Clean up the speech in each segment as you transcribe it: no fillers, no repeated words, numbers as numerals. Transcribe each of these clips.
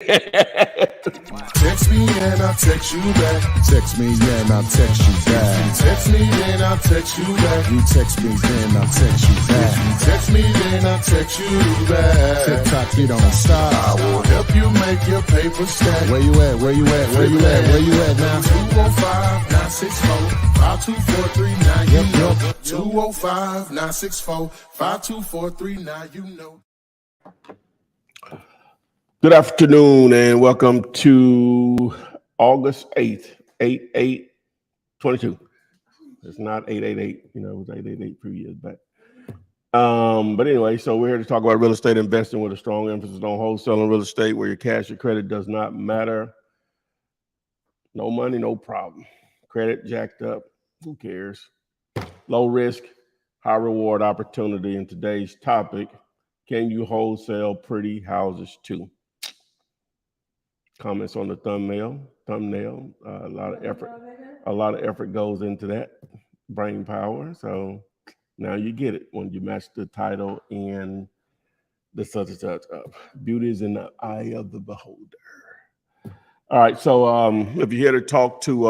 Text me and I'll text you back. Text me and I'll text you back. Text me then I'll text you back. You text me then I'll text you back. Text me then I'll text you back. TikTok, you don't stop. I will help you make your paper stack. Where you at? Where you at? Where you at? Where you at now? 205-964-5243. Yep. 205-964-5243. You know. Good afternoon and welcome to August 8th, 8/8/22. It's not 888, it was 888 a few years back. But anyway, so we're here to talk about real estate investing with a strong emphasis on wholesaling real estate where your cash or credit does not matter. No money, no problem. Credit jacked up, who cares? Low risk, high reward opportunity. And today's topic, can you wholesale pretty houses too? Comments on the thumbnail. A lot of effort goes into that. Brain power. So now you get it when you match the title and the such and such up. Beauty is in the eye of the beholder. All right. So if you're here to talk to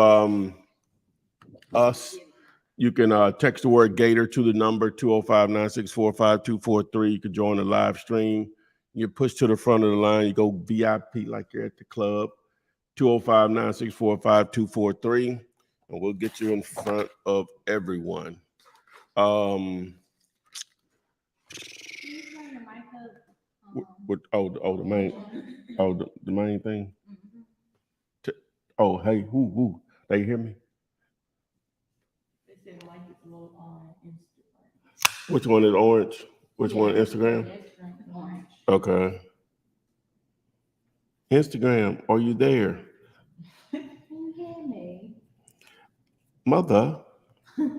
us, you can text the word Gator to the number 205-964-5243. You can join the live stream. You push to the front of the line. You go VIP like you're at the club. 205-964-5243. And we'll get you in front of everyone. The main thing. Hey, who? They hear me? They said like it's low on Instagram. Which one is orange? Which one? Instagram? Orange. Okay. Instagram, are you there? Can you hear me? Mother. You're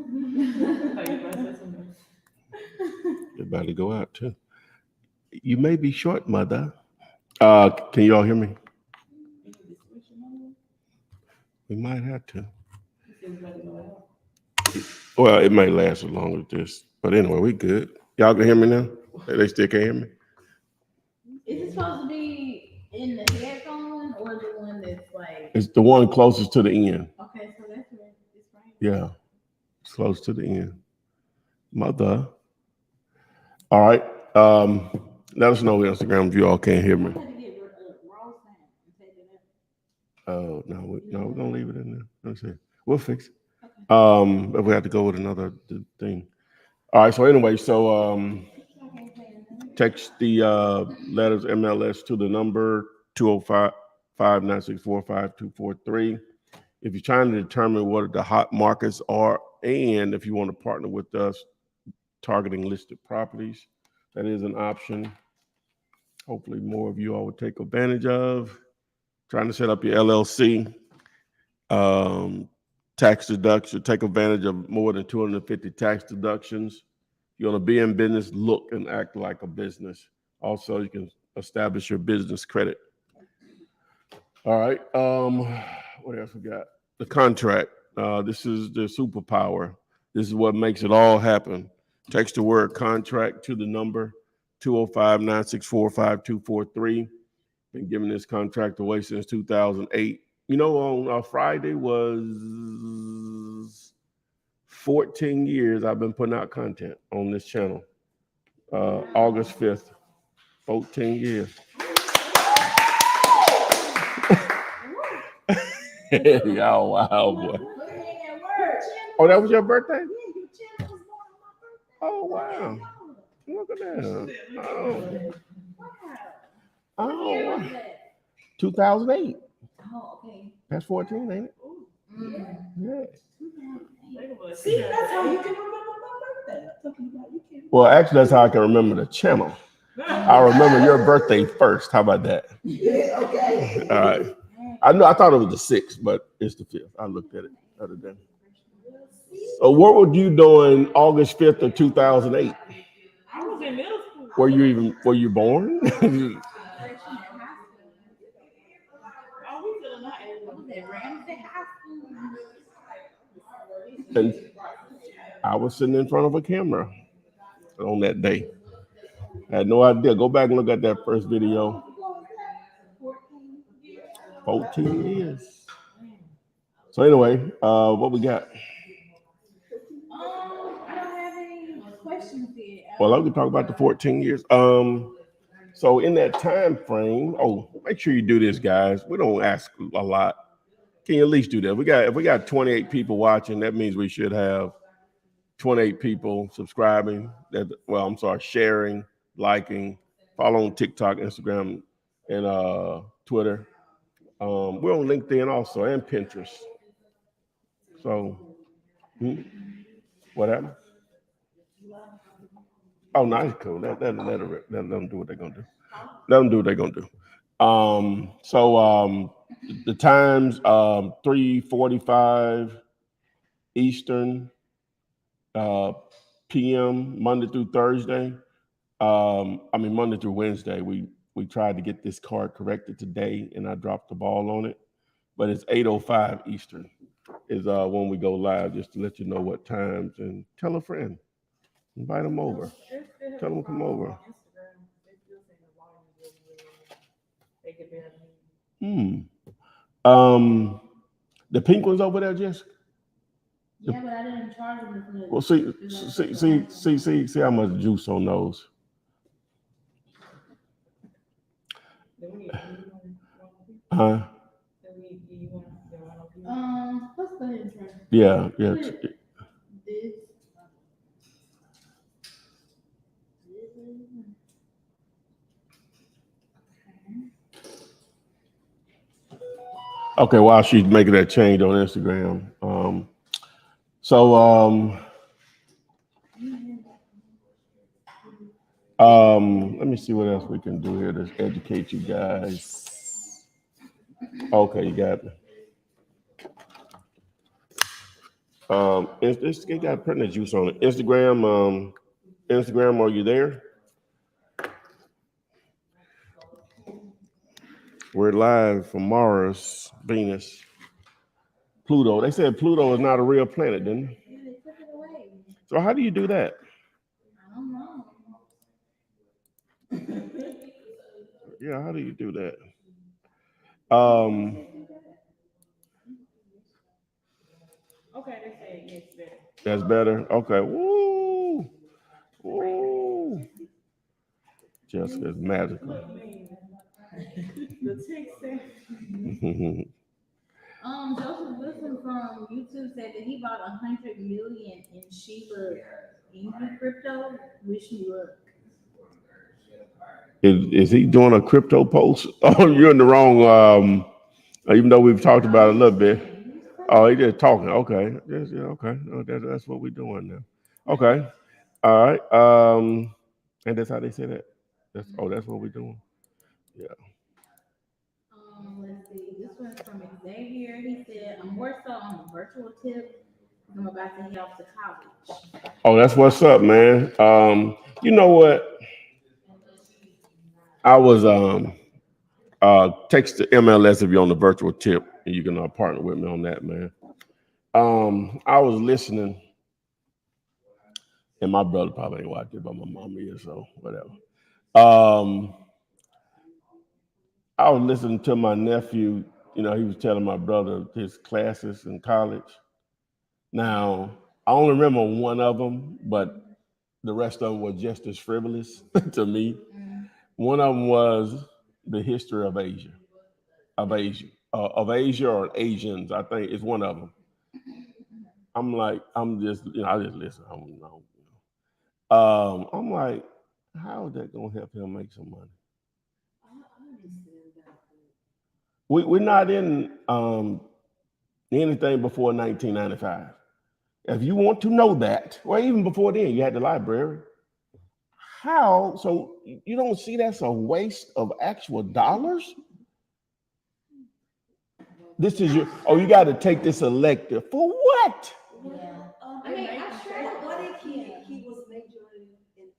about to go out too. You may be short, mother. Can you all hear me? We might have to. Well, it may last as long as this. But anyway, we good. Y'all can hear me now? They still can't hear me? Is it supposed to be in the headphone or the one that's like? It's the one closest to the end. Okay, so that's where it's right. Yeah, it's close to the end. Mother. All right. Let us know on Instagram if you all can't hear me. Oh, no, we're going to leave it in there. Let's see. We'll fix it. Okay. If we have to go with another thing. All right, so anyway, text the letters MLS to the number 205-964-5243. If you're trying to determine what the hot markets are, and if you want to partner with us targeting listed properties, that is an option. Hopefully more of you all would take advantage of. Trying to set up your LLC, tax deduction, take advantage of more than 250 tax deductions. You want to be in business, look and act like a business. Also, you can establish your business credit. All right. What else we got? The contract. This is the superpower. This is what makes it all happen. Text the word contract to the number 205-964-5243. Been giving this contract away since 2008. On Friday was 14 years I've been putting out content on this channel. August 5th, 14 years. Y'all wow, boy. Oh, that was your birthday? Oh, wow. Look at that. Oh, 2008. Oh, okay. That's 14, ain't it? Yeah. See, that's how you can remember my birthday. Well, actually, that's how I can remember the channel. I remember your birthday first. How about that? Yeah, okay. All right. I thought it was the 6th, but it's the 5th. I looked at it the other day. So what were you doing August 5th of 2008? I was in middle school. Were you born? And I was sitting in front of a camera on that day. I had no idea. Go back and look at that first video. 14 years. So anyway, what we got? I don't have any questions yet. Well, I can talk about the 14 years. So in that time frame, make sure you do this, guys. We don't ask a lot. Can you at least do that? If we got 28 people watching, that means we should have 28 people subscribing. I'm sorry, sharing, liking, following TikTok, Instagram, and Twitter. We're on LinkedIn also and Pinterest. So, what happened? Oh, nice, cool. Let them do what they're gonna do. Let them do what they're gonna do. The times 3:45 Eastern p.m. Monday through Thursday. Monday through Wednesday. We tried to get this card corrected today, and I dropped the ball on it. But it's 8:05 Eastern is when we go live, just to let you know what times, and tell a friend, invite them over, tell them to come over. The pink one's over there, Jessica. Yeah, but I didn't charge them for it. Well, see how much juice on those. Huh? Let's go ahead and try. Yeah. This. Okay, while she's making that change on Instagram. Let me see what else we can do here to educate you guys. Okay, you got it. It's got pregnant juice on it. Instagram, are you there? We're live from Mars, Venus, Pluto. They said Pluto is not a real planet, didn't they? Yeah, they took it away. So how do you do that? I don't know. Yeah, how do you do that? Okay, they say yes, better. That's better. Okay. Woo! Woo! Jessica's magical. The text said. Joseph Wilson from YouTube said that he bought 100 million in Shiba Inu crypto. Wish me luck. Is he doing a crypto post? Oh, you're in the wrong. Even though we've talked about it a little bit. Oh, he just talking. Okay. Yes, yeah, okay. Oh, that's what we're doing now. Okay. All right. And that's how they say that. That's what we're doing. Yeah. Let's see. This one's from Xavier. He said, I'm more so on the virtual tip. I'm about to head off to college. Oh, that's what's up, man. You know what? I was text the MLS if you're on the virtual tip, and you can partner with me on that, man. I was listening, and my brother probably ain't watched it, but my mom is, so whatever. I was listening to my nephew. He was telling my brother his classes in college. Now, I only remember one of them, but the rest of them were just as frivolous to me. One of them was the history of Asia, of Asia or Asians. I think it's one of them. I'm just listen. I don't know. I'm like, how is that gonna help him make some money? We're not in anything before 1995. If you want to know that, or even before then, you had the library. How? So you don't see that's a waste of actual dollars? This is you got to take this elective. For what? Yeah. What if he was majoring in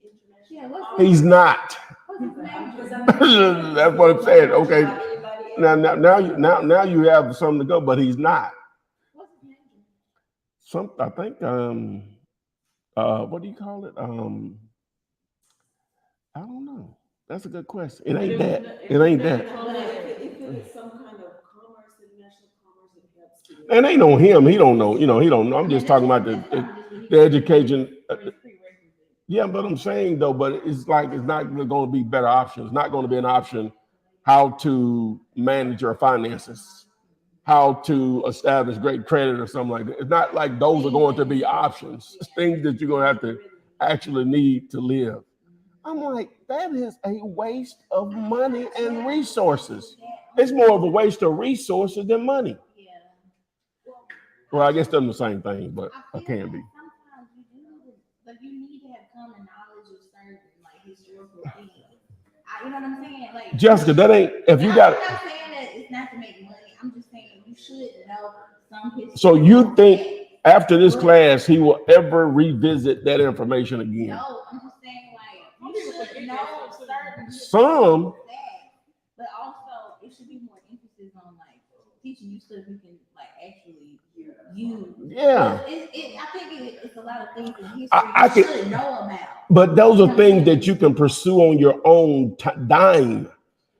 international? Yeah, He's not. That's what I'm saying. Okay. Now you have something to go, but he's not. What's his name? I think what do you call it? I don't know. That's a good question. It ain't that. But if if it's some kind of commerce, international commerce, it helps to. And ain't on him. He don't know. He don't know. I'm just talking about the education. Yeah, but I'm saying though, but it's like it's not going to be better options. It's not going to be an option how to manage your finances, how to establish great credit or something like that. It's not like those are going to be options. It's things that you're going to have to actually need to live. I'm like, that is a waste of money and resources. It's more of a waste of resources than money. Well, I guess they're the same thing, but it can be. Sometimes you need to have common knowledge of certain like historical things. You know what I'm saying? Like Jessica, that ain't if you got. I'm not saying that it's not to make money. I'm just saying you should know some history. So you think after this class he will ever revisit that information again? No, I'm just saying like you should know certain some, but also it should be more emphasis on like teaching you stuff you can like actually use. Yeah. I think it's a lot of things in history you should know about. But those are things that you can pursue on your own dime.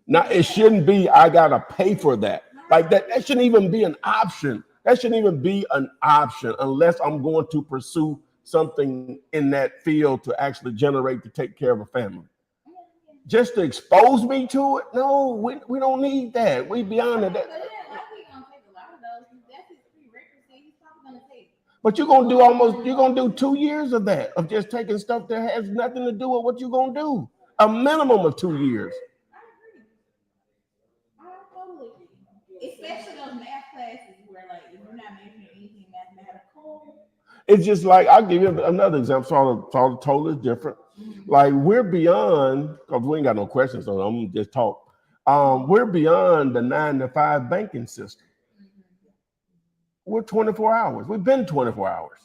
Now it shouldn't be I gotta pay for that. Like that shouldn't even be an option. That shouldn't even be an option unless I'm going to pursue something in that field to actually generate to take care of a family. Just to expose me to it? No, we don't need that. We beyond that. But you're gonna do 2 years of that, of just taking stuff that has nothing to do with what you're gonna do. A minimum of 2 years. Especially those math classes where like if you're not making anything mathematical. It's just like I'll give you another example. So totally different. Like we're beyond, because we ain't got no questions, so I'm gonna just talk. We're beyond the 9 to 5 banking system. We're 24 hours. We've been 24 hours.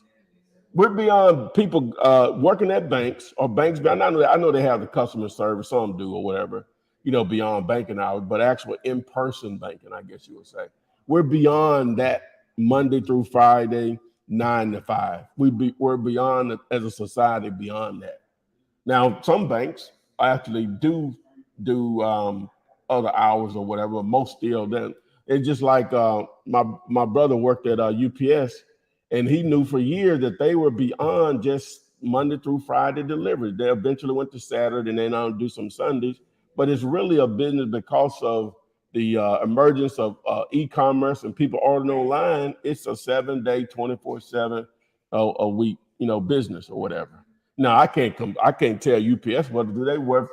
We're beyond people working at banks or banks. I know they have the customer service, some do or whatever, beyond banking hours, but actual in-person banking, I guess you would say. We're beyond that Monday through Friday, 9 to 5. We're beyond, as a society, beyond that. Now, some banks actually do other hours or whatever, but most still don't. It's just like my brother worked at UPS, and he knew for years that they were beyond just Monday through Friday delivery. They eventually went to Saturday, and they now do some Sundays. But it's really a business because of the emergence of e-commerce and people ordering online. It's a 7-day, 24/7 a week, business or whatever. Now I can't tell UPS what to do. They worth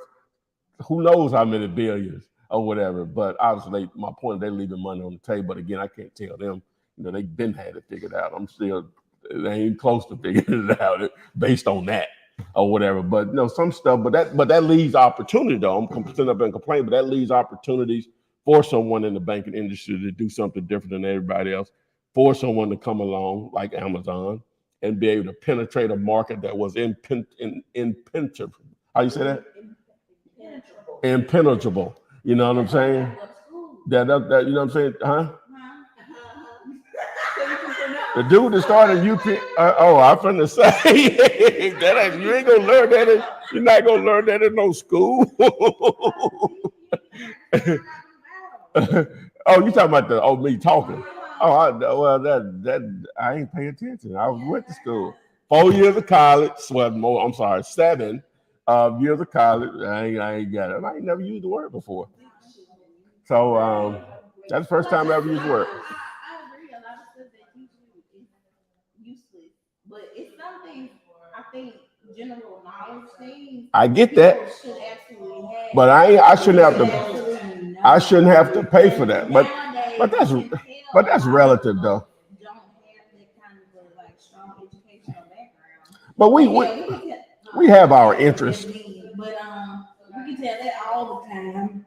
who knows how many billions or whatever. But obviously, my point, they're leaving money on the table. But again, I can't tell them. They've been had it figured out. They ain't close to figuring it out based on that or whatever. But some stuff. But that leaves opportunity though. I'm sitting up and complaining, but that leaves opportunities for someone in the banking industry to do something different than everybody else. For someone to come along like Amazon and be able to penetrate a market that was impenetrable. How you say that? Impenetrable. You know what I'm saying? That you know what I'm saying? Huh? The dude that started UP. I'm finna say that you ain't gonna learn that. You're not gonna learn that in no school. You talking about me talking? That I ain't paying attention. I went to school 4 years of college. Well, more. I'm sorry, 7 years of college. I ain't got it. I ain't never used the word before. So that's the first time I ever used the word. I agree. A lot of stuff that you do is useless, but it's something I think general knowledge things. I get that. Should absolutely have. But I shouldn't have to. I shouldn't have to pay for that. But that's relative though. Don't have that kind of like strong educational background. But we have our interests. But we can tell that all the time.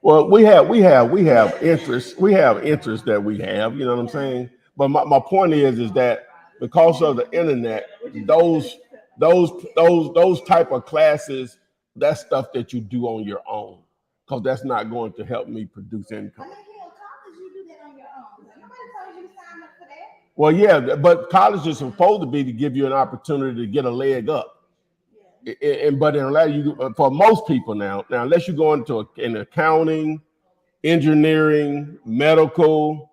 Well, we have interests. We have interests that we have. You know what I'm saying? But my point is that because of the internet, those type of classes, that's stuff that you do on your own, because that's not going to help me produce income. You do that on your own. Nobody told you to sign up for that. Well, yeah, but college is supposed to be to give you an opportunity to get a leg up. but in a lot of you, for most people now, unless you go into in accounting, engineering, medical,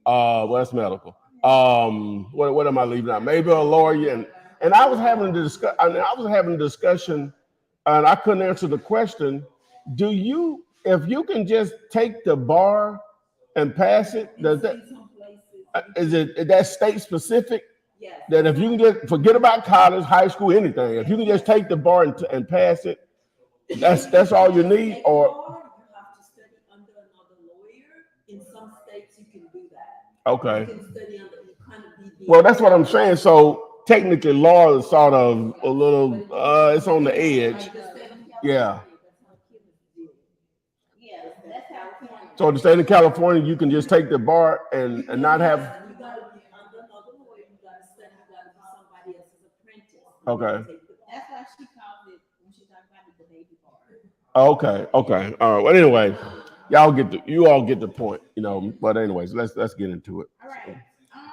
what's medical? What am I leaving out? Maybe a lawyer, and I was having a discuss. I, mean, I was having a discussion, and I couldn't answer the question. Do you, if you can just take the bar and pass it, does that Some places, is it that state specific? yes. That if you can just forget about college, high school, anything, if you can just take the bar and pass it, that's all you need. Take Or law, you have to study under another lawyer. In some states, you can do that. okay. You can study under, you kind of be the. Well, that's what I'm saying. So technically, law is sort of a little, it's on the edge. Like the state of Yeah. California, that's how Cuba did it. Yeah, that's California. So in the state of California, you can just take the bar and not have. You gotta be under another lawyer, you gotta study, you gotta be somebody else's apprentice. Okay. That's why she calls it when she talks about it the baby bar. Okay. Okay. All right. Well, anyway, you all get the point, you know. But anyways, let's get into it. All right.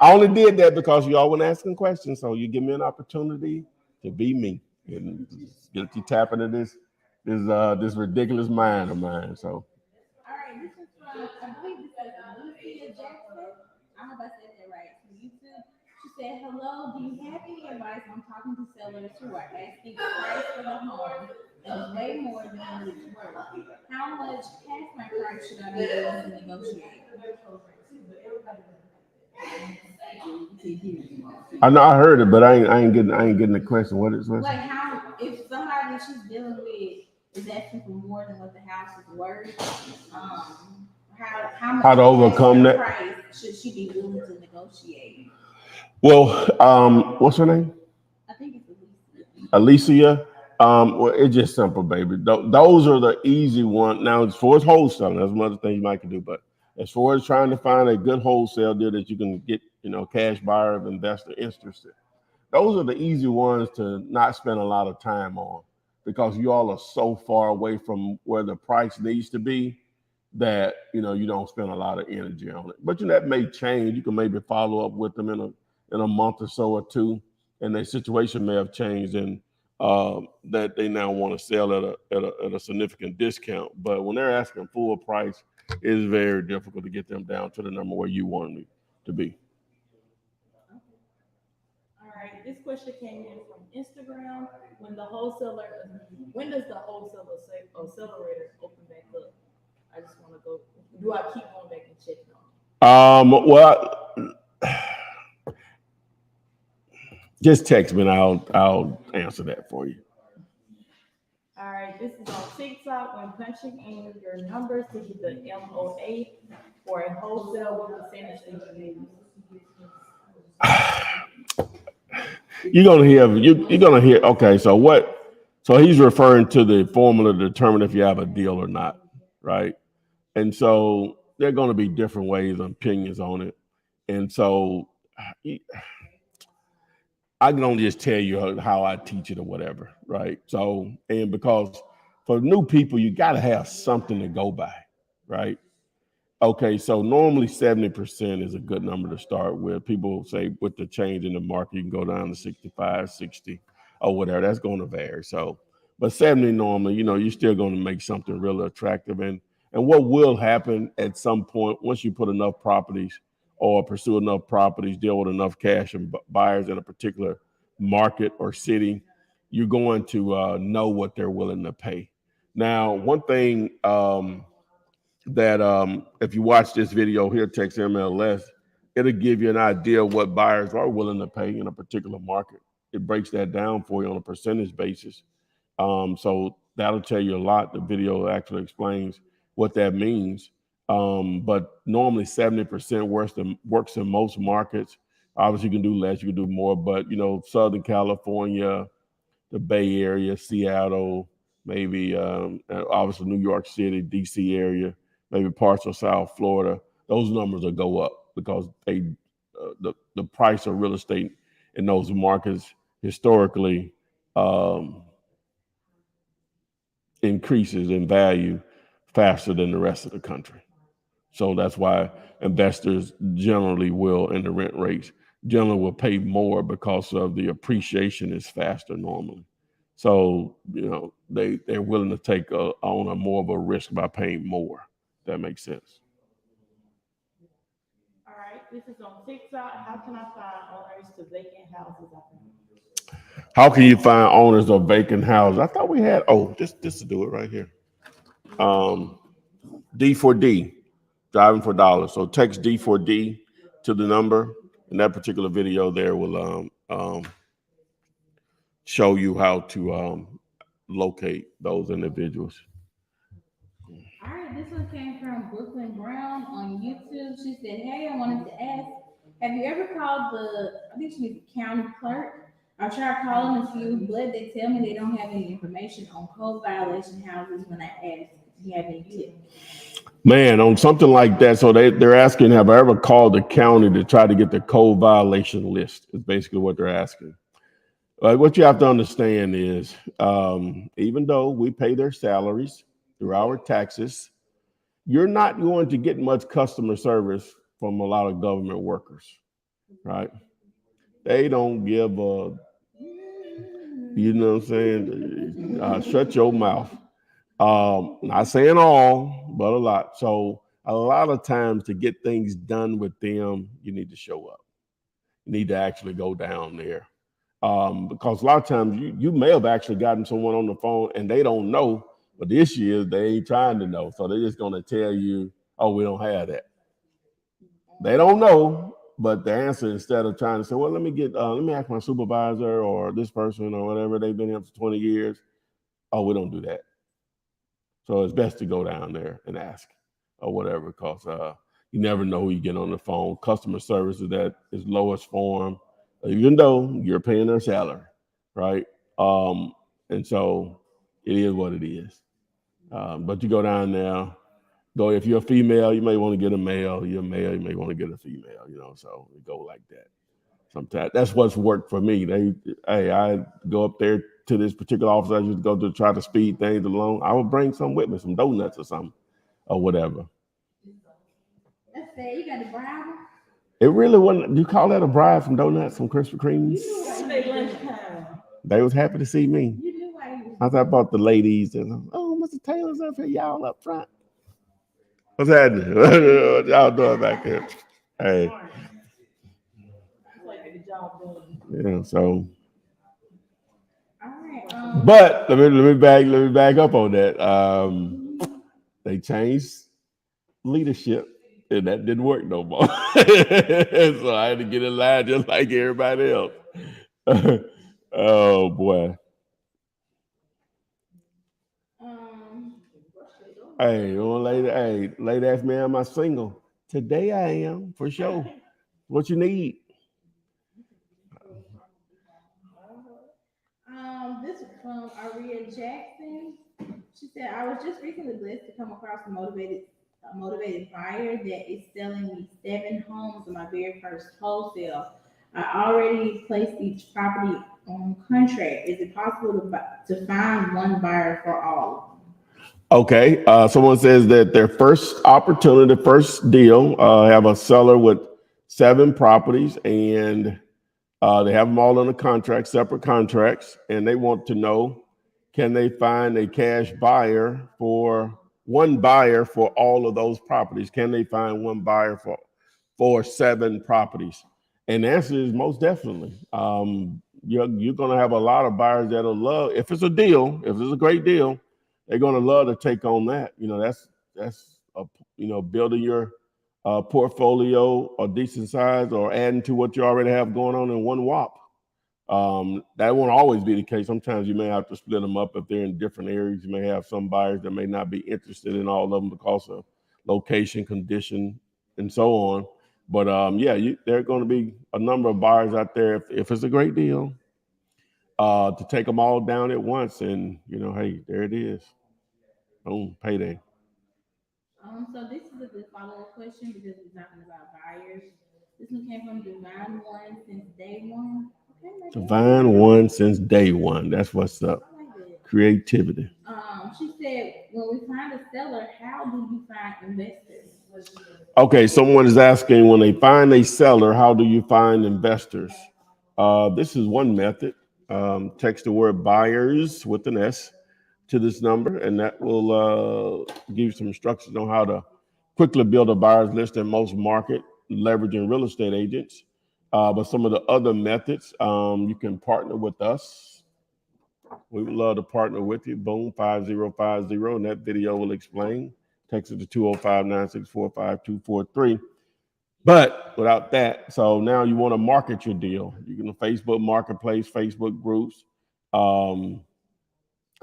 I only did that because you all weren't asking questions, so you give me an opportunity to be me and get you tapping into this ridiculous mind of mine. So All right, this is from, I believe this is Lucia Jackson. I hope I said that right. From YouTube. She said, hello, do you have any advice on talking to sellers who are asking the price for the home that is way more than what it's worth? How much past my price should I be willing to negotiate? I know I heard it, but I ain't getting the question. What is what? Like how, if somebody that she's dealing with is asking for more than what the house is worth, how much How to overcome extra that? price should she be willing to negotiate? Well, what's her name? I think it's Alicia. Alicia. Well, it's just simple, baby. Those are the easy one. Now, as far as wholesaling, that's another thing you might can do. But as far as trying to find a good wholesale deal that you can get, you know, cash buyer of investor interested, those are the easy ones to not spend a lot of time on because you all are so far away from where the price needs to be that you know you don't spend a lot of energy on it. But you know that may change. You can maybe follow up with them in a month or so or two, and their situation may have changed and that they now want to sell at a significant discount. But when they're asking full price, it's very difficult to get them down to the number where you want them to be. All right, this question came in from Instagram. When does the wholesaler accelerator open back up? I just want to go. Do I keep going back and checking on it? Well, just text me and I'll answer that for you. All right, this is on TikTok. When punching in your numbers to get the MOA for a wholesale, what percentage do you use? You're gonna hear. Okay, so what? So he's referring to the formula to determine if you have a deal or not, right? And so there are going to be different ways and opinions on it. And so I can only just tell you how I teach it or whatever, right? So, and because for new people, you got to have something to go by, right? Okay, so normally 70% is a good number to start with. People say with the change in the market, you can go down to 65, 60, or whatever. That's going to vary. So, but 70 normally, you know, you're still going to make something really attractive. And what will happen at some point, once you put enough properties or pursue enough properties, deal with enough cash and buyers in a particular market or city, you're going to know what they're willing to pay. Now, one thing that if you watch this video here, text MLS, it'll give you an idea of what buyers are willing to pay in a particular market. It breaks that down for you on a percentage basis. So that'll tell you a lot. The video actually explains what that means. But normally 70% works in most markets. Obviously, you can do less, you can do more. But, you know, Southern California, the Bay Area, Seattle, maybe obviously New York City, DC area, maybe parts of South Florida, those numbers will go up because the price of real estate in those markets historically increases in value faster than the rest of the country. So that's why investors generally will, in the rent rates, generally will pay more because of the appreciation is faster normally. So they're willing to take on a more of a risk by paying more. That makes sense. All right, this is on TikTok. How can I find owners to vacant houses? I think. How can you find owners of vacant houses? I thought we had. Oh, this to do it right here. Um, D4D, driving for dollars. So text D4D to the number, and that particular video there will show you how to locate those individuals. All right, this one came from Brooklyn Brown on YouTube. She said, "Hey, I wanted to ask, have you ever called I think she means the county clerk? I tried calling a few, but they tell me they don't have any information on code violation houses when I ask, do you have any tips?" Man, on something like that, so they're asking, have I ever called the county to try to get the code violation list? Is basically what they're asking. What you have to understand is, even though we pay their salaries through our taxes, you're not going to get much customer service from a lot of government workers, right? They don't give a, you know what I'm saying? Shut your mouth. Not saying all, but a lot. So a lot of times to get things done with them, you need to show up. You need to actually go down there. Because a lot of times you may have actually gotten someone on the phone and they don't know, but the issue is they ain't trying to know. So they're just going to tell you, oh, we don't have that. They don't know, but the answer, instead of trying to say, well, let me ask my supervisor or this person or whatever, they've been here for 20 years. Oh, we don't do that. So it's best to go down there and ask or whatever, because you never know who you get on the phone. Customer service is at its lowest form, even though you're paying their salary, right? And so it is what it is. But you go down there, if you're a female, you may want to get a male. You're a male, you may want to get a female, so we go like that. Sometimes that's what's worked for me. I go up there to this particular office I used to go to try to speed things along. I would bring some with me, some donuts or something or whatever. That's fair. You got a bribe? It really wasn't. You call that a bribe? Some donuts, some Krispy Kremes? They was happy to see me. You knew why you I thought about the ladies and Mr. Taylor's up here, y'all up front. What's happening? What y'all doing back there? Hey. Yeah, so. All right. But let me back up on that. They changed leadership, and that didn't work no more. So I had to get in line just like everybody else. Oh boy. Hey, lady asked me, am I single? Today I am, for sure. What you need? This is from Aria Jackson. She said, I was just recently blessed to come across a motivated buyer that is selling me 7 homes on my very first wholesale. I already placed each property on contract. Is it possible to find one buyer for all? Okay. Someone says that their first opportunity, first deal, have a seller with 7 properties, and they have them all under contract, separate contracts, and they want to know, can they find a cash buyer one buyer for all of those properties? Can they find one buyer for 7 properties? And the answer is most definitely. You're going to have a lot of buyers that'll love, if it's a deal, if it's a great deal, they're going to love to take on that. That's building your portfolio a decent size or adding to what you already have going on in one whop. That won't always be the case. Sometimes you may have to split them up if they're in different areas. You may have some buyers that may not be interested in all of them because of location, condition, and so on. But there are going to be a number of buyers out there if it's a great deal to take them all down at once. And hey, there it is. Boom, payday. So this is a good follow-up question because we're talking about buyers. This one came from Divine One since day one. Okay, Divine One since day one. That's what's up. Creativity. She said, when we find a seller, how do you find investors? Okay, someone is asking, when they find a seller, how do you find investors? This is one method. Text the word buyers with an S to this number, and that will give you some instructions on how to quickly build a buyer's list in most market, leveraging real estate agents. But some of the other methods, you can partner with us. We would love to partner with you. Boom, 5050, and that video will explain. Text it to 205-964-5243. But without that, so now you want to market your deal. You can Facebook Marketplace, Facebook groups. Um,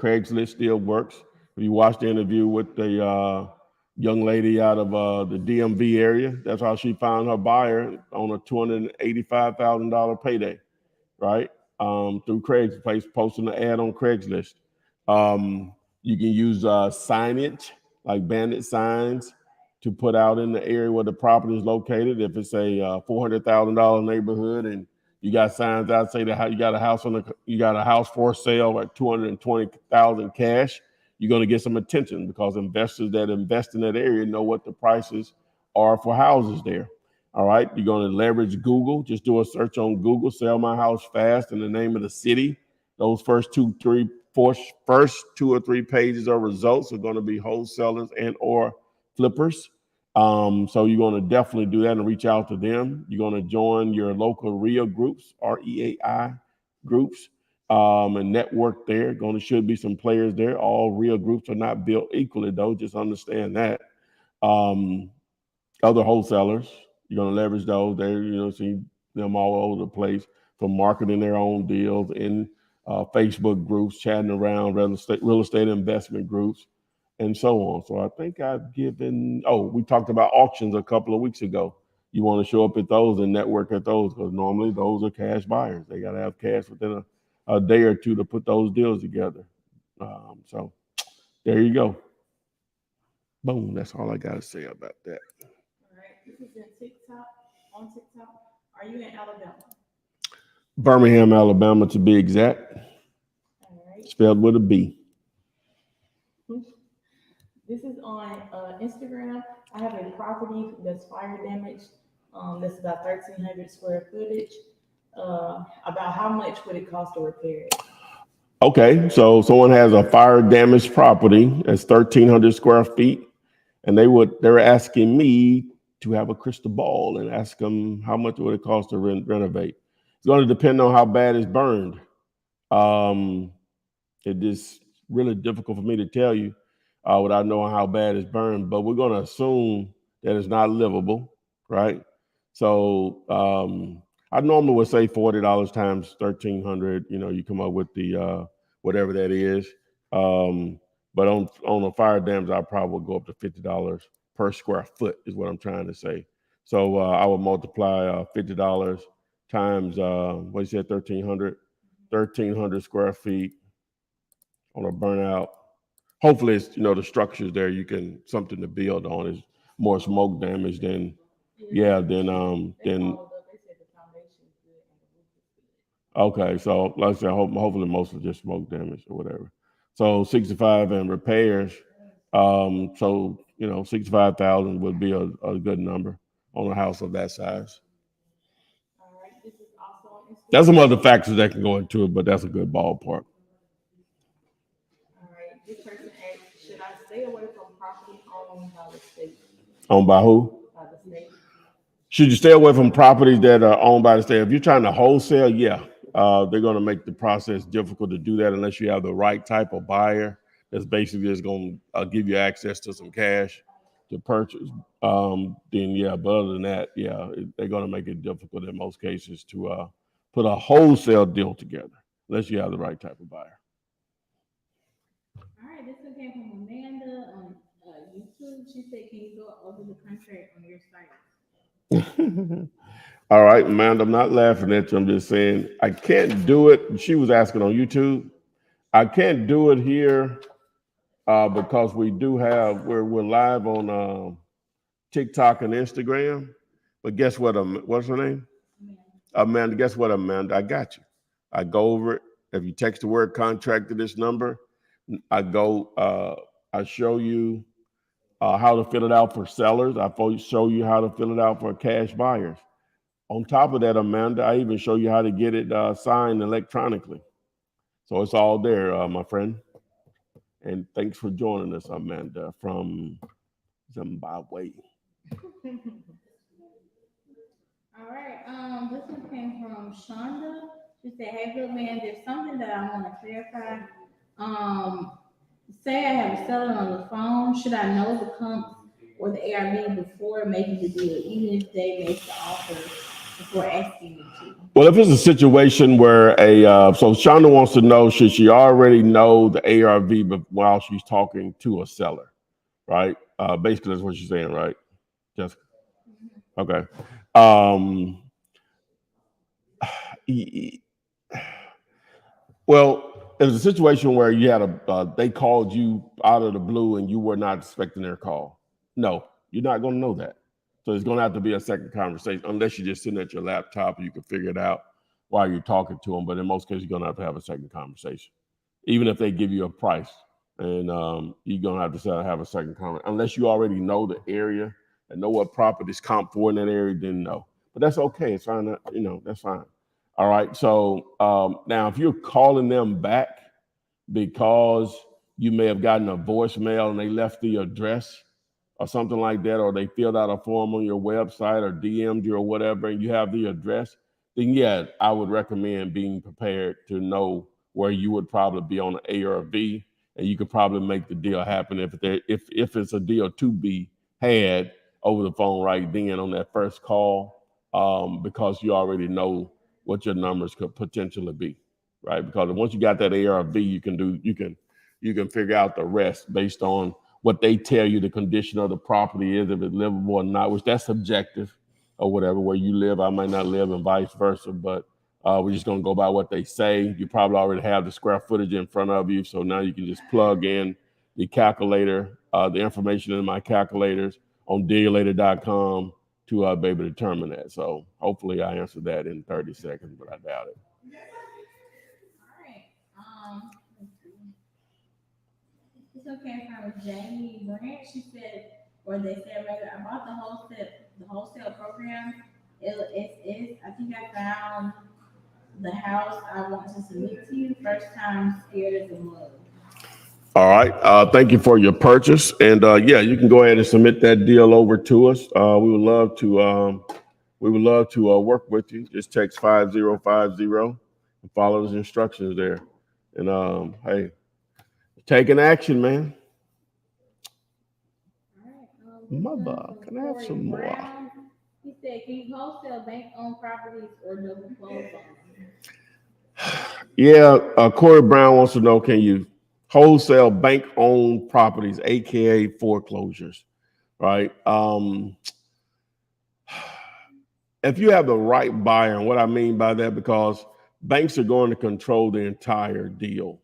Craigslist still works. If you watched the interview with the young lady out of the DMV area, that's how she found her buyer on a $285,000 payday, right? Through Craigslist, posting an ad on Craigslist. You can use signage like bandit signs to put out in the area where the property is located. If it's a $400,000 neighborhood and you got signs out say that you got a house you got a house for sale at 220,000 cash, you're going to get some attention because investors that invest in that area know what the prices are for houses there. All right, you're going to leverage Google. Just do a search on Google, sell my house fast, and the name of the city. Those first two or three pages of results are going to be wholesalers and or flippers. So you're going to definitely do that and reach out to them. You're going to join your local REA groups, REAI groups, and network there. Should be some players there. All REA groups are not built equally, though. Just understand that. Other wholesalers, you're going to leverage those. They're, see them all over the place for marketing their own deals in Facebook groups, chatting around real estate investment groups, and so on. So I think I've given, we talked about auctions a couple of weeks ago. You want to show up at those and network at those because normally those are cash buyers. They got to have cash within a day or two to put those deals together. So there you go. Boom. That's all I got to say about that. All right, this is on TikTok. Are you in Alabama? Birmingham, Alabama, to be exact. All right. Spelled with a B. This is on Instagram. I have a property that's fire damaged. That's about 1,300 square footage. About how much would it cost to repair it? Okay, so someone has a fire damaged property that's 1,300 square feet, and they're asking me to have a crystal ball and ask them how much would it cost to renovate. It's going to depend on how bad it's burned. It is really difficult for me to tell you without knowing how bad it's burned, but we're going to assume that it's not livable, right? So I normally would say $40 times 1,300. You come up with the whatever that is. But on the fire dams, I probably would go up to $50 per square foot is what I'm trying to say. So I would multiply $50 times what you said, 1,300 square feet on a burnout. Hopefully, it's the structures there. You can something to build on. Is more smoke damage than than. Okay, so like I said, hopefully most of just smoke damage or whatever. So 65 and repairs. So 65,000 would be a good number on a house of that size. All right, this is also on Instagram. There's some other factors that can go into it, but that's a good ballpark. All right, this person asked, should I stay away from property owned by the state? Owned by who? By the state. Should you stay away from properties that are owned by the state? If you're trying to wholesale, yeah, they're going to make the process difficult to do that unless you have the right type of buyer that's basically just going to give you access to some cash to purchase. Then yeah, but other than that, yeah, they're going to make it difficult in most cases to put a wholesale deal together unless you have the right type of buyer. All right, this one came from Amanda on YouTube. She said, can you go over the contract on your site? All right, Amanda, I'm not laughing at you. I'm just saying I can't do it. She was asking on YouTube. I can't do it here because we do have we're live on TikTok and Instagram. But guess what? What's her name? Amanda. Guess what, Amanda? I got you. I go over it. If you text the word contract to this number, I go. I show you how to fill it out for sellers. I show you how to fill it out for cash buyers. On top of that, Amanda, I even show you how to get it signed electronically. So it's all there, my friend. And thanks for joining us, Amanda from Zimbabwe. All right. This one came from Shonda. She said, "Hey, good man. There's something that I want to clarify. Um, say I have a seller on the phone. Should I know the comps or the ARV before making the deal, even if they make the offer before asking me to?" Well, if it's a situation where so Shonda wants to know, should she already know the ARV while she's talking to a seller, right? Basically, that's what she's saying, right? Jessica? Okay. Um, well, it was a situation where you had they called you out of the blue and you were not expecting their call. No, you're not going to know that. So it's going to have to be a second conversation, unless you're just sitting at your laptop and you can figure it out while you're talking to them. But in most cases, you're going to have a second conversation, even if they give you a price. And you're going to have a second comment, unless you already know the area and know what properties comp for in that area. Then no, but that's okay. It's fine. That's fine. All right. So now, if you're calling them back because you may have gotten a voicemail and they left the address or something like that, or they filled out a form on your website or DM'd you or whatever, and you have the address, then yeah, I would recommend being prepared to know where you would probably be on the ARV, and you could probably make the deal happen if it's a deal to be had over the phone right then on that first call, because you already know what your numbers could potentially be, right? Because once you got that ARV, you can figure out the rest based on what they tell you the condition of the property is, if it's livable or not, which that's subjective or whatever. Where you live, I might not live, and vice versa. But we're just going to go by what they say. You probably already have the square footage in front of you, so now you can just plug in the calculator, the information in my calculators on dealator.com to be able to determine that. So hopefully I answered that in 30 seconds, but I doubt it. All right. Let's see. This one came from Jamie Grant. She said, or they said, rather, I bought the wholesale program. It's I think I found the house I want to submit to you. First time, scared as a mug. All right. Thank you for your purchase, and yeah, you can go ahead and submit that deal over to us. We would love to work with you. Just text 5050 and follow those instructions there. And hey, taking action, man. All right. Mother, can I have some more? Brown. He said, "Can you wholesale bank-owned properties or double close on them?" Yeah, Corey Brown wants to know, can you wholesale bank-owned properties, aka foreclosures, right? If you have the right buyer, and what I mean by that, because banks are going to control the entire deal,